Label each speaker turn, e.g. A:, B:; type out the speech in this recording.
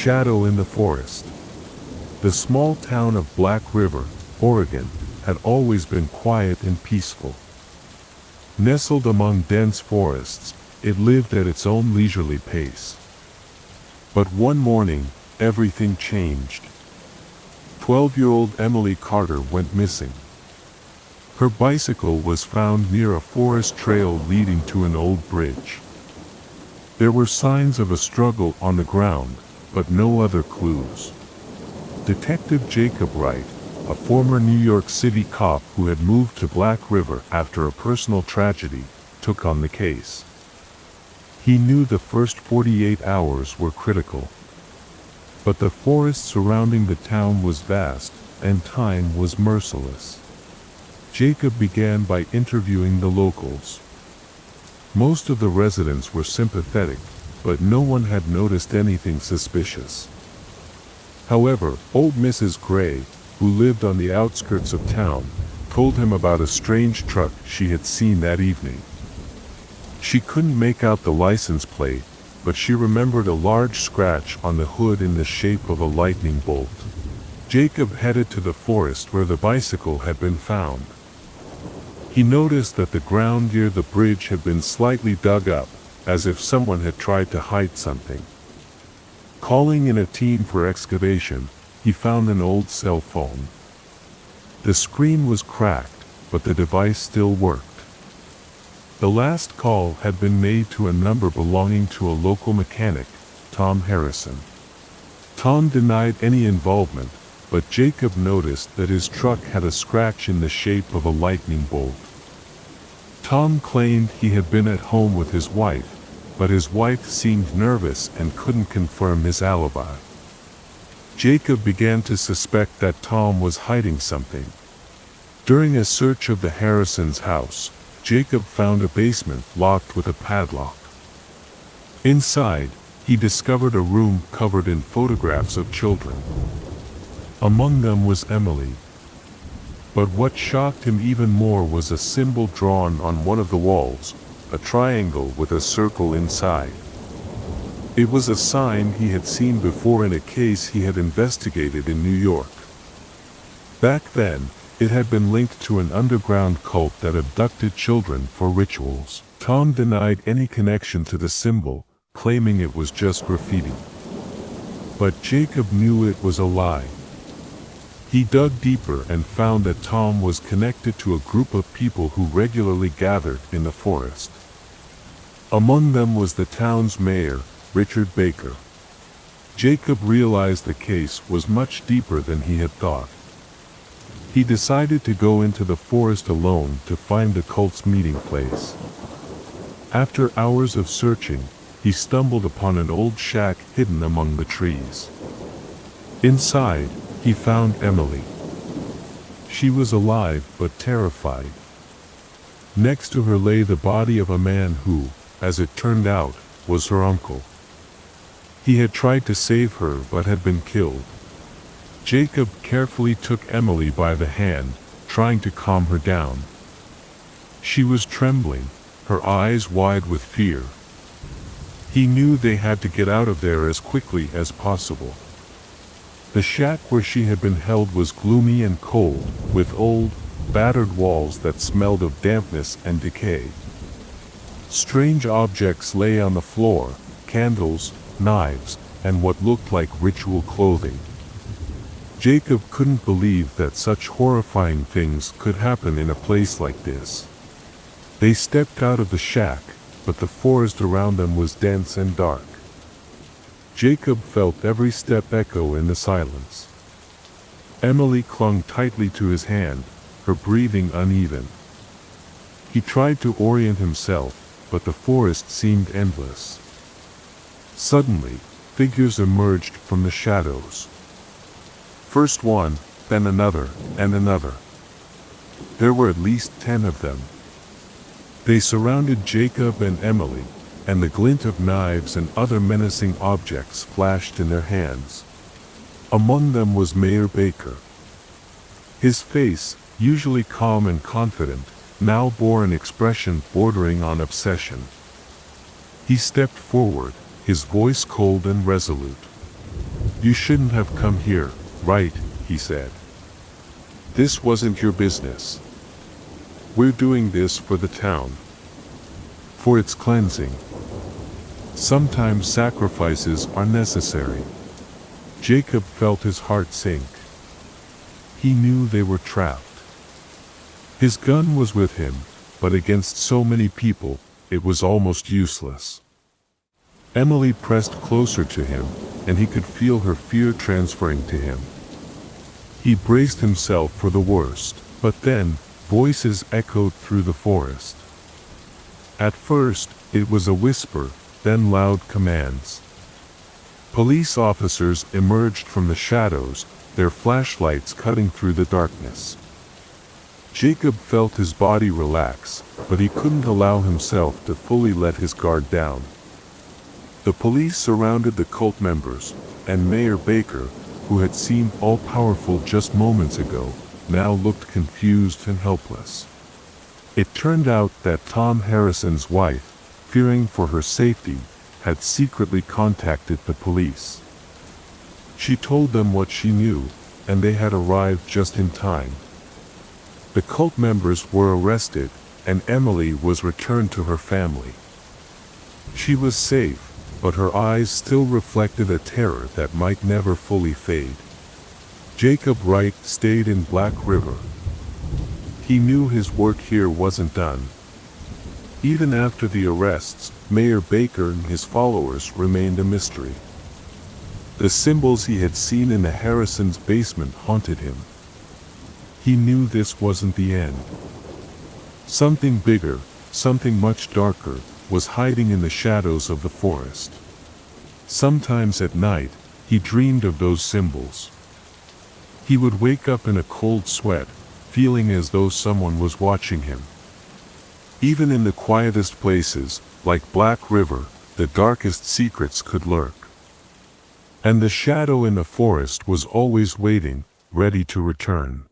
A: shadow in the forest. The small town of Black River, Oregon, had always been quiet and peaceful. Nestled among dense forests, it lived at its own leisurely pace. But one morning, everything changed. 12-year-old Emily Carter went missing. Her bicycle was found near a forest trail leading to an old bridge. There were signs of a struggle on the ground, but no other clues. Detective Jacob Wright, a former New York City cop who had moved to Black River after a personal tragedy, took on the case. He knew the first 48 hours were critical. But the forest surrounding the town was vast, and time was merciless. Jacob began by interviewing the locals. Most of the residents were sympathetic, but no one had noticed anything suspicious. However, old Mrs. Gray, who lived on the outskirts of town, told him about a strange truck she had seen that evening. She couldn't make out the license plate, but she remembered a large scratch on the hood in the shape of a lightning bolt. Jacob headed to the forest where the bicycle had been found. He noticed that the ground near the bridge had been slightly dug up, as if someone had tried to hide something. Calling in a team for excavation, he found an old cell phone. The screen was cracked, but the device still worked. The last call had been made to a number belonging to a local mechanic, Tom Harrison. Tom denied any involvement, but Jacob noticed that his truck had a scratch in the shape of a lightning bolt. Tom claimed he had been at home with his wife, but his wife seemed nervous and couldn't confirm his alibi. Jacob began to suspect that Tom was hiding something. During a search of the Harrisons' house, Jacob found a basement locked with a padlock. Inside, he discovered a room covered in photographs of children. Among them was Emily. But what shocked him even more was a symbol drawn on one of the walls, a triangle with a circle inside. It was a sign he had seen before in a case he had investigated in New York. Back then, it had been linked to an underground cult that abducted children for rituals. Tom denied any connection to the symbol, claiming it was just graffiti. But Jacob knew it was a lie. He dug deeper and found that Tom was connected to a group of people who regularly gathered in the forest. Among them was the town's mayor, Richard Baker. Jacob realized the case was much deeper than he had thought. He decided to go into the forest alone to find the cult's meeting place. After hours of searching, he stumbled upon an old shack hidden among the trees. Inside, he found Emily. She was alive but terrified. Next to her lay the body of a man who, as it turned out, was her uncle. He had tried to save her but had been killed. Jacob carefully took Emily by the hand, trying to calm her down. She was trembling, her eyes wide with fear. He knew they had to get out of there as quickly as possible. The shack where she had been held was gloomy and cold, with old, battered walls that smelled of dampness and decay. Strange objects lay on the floor, candles, knives, and what looked like ritual clothing. Jacob couldn't believe that such horrifying things could happen in a place like this. They stepped out of the shack, but the forest around them was dense and dark. Jacob felt every step echo in the silence. Emily clung tightly to his hand, her breathing uneven. He tried to orient himself, but the forest seemed endless. Suddenly, figures emerged from the shadows. First one, then another, and another. There were at least 10 of them. They surrounded Jacob and Emily, and the glint of knives and other menacing objects flashed in their hands. Among them was Mayor Baker. His face, usually calm and confident, now bore an expression bordering on obsession. He stepped forward, his voice cold and resolute. You shouldn't have come here, right? He said. This wasn't your business. We're doing this for the town. For its cleansing. Sometimes sacrifices are necessary. Jacob felt his heart sink. He knew they were trapped. His gun was with him, but against so many people, it was almost useless. Emily pressed closer to him, and he could feel her fear transferring to him. He braced himself for the worst, but then, voices echoed through the forest. At first, it was a whisper, then loud commands. Police officers emerged from the shadows, their flashlights cutting through the darkness. Jacob felt his body relax, but he couldn't allow himself to fully let his guard down. The police surrounded the cult members, and Mayor Baker, who had seemed all-powerful just moments ago, now looked confused and helpless. It turned out that Tom Harrison's wife, fearing for her safety, had secretly contacted the police. She told them what she knew, and they had arrived just in time. The cult members were arrested, and Emily was returned to her family. She was safe, but her eyes still reflected a terror that might never fully fade. Jacob Wright stayed in Black River. He knew his work here wasn't done. Even after the arrests, Mayor Baker and his followers remained a mystery. The symbols he had seen in the Harrisons' basement haunted him. He knew this wasn't the end. Something bigger, something much darker, was hiding in the shadows of the forest. Sometimes at night, he dreamed of those symbols. He would wake up in a cold sweat, feeling as though someone was watching him. Even in the quietest places, like Black River, the darkest secrets could lurk. And the shadow in the forest was always waiting, ready to return.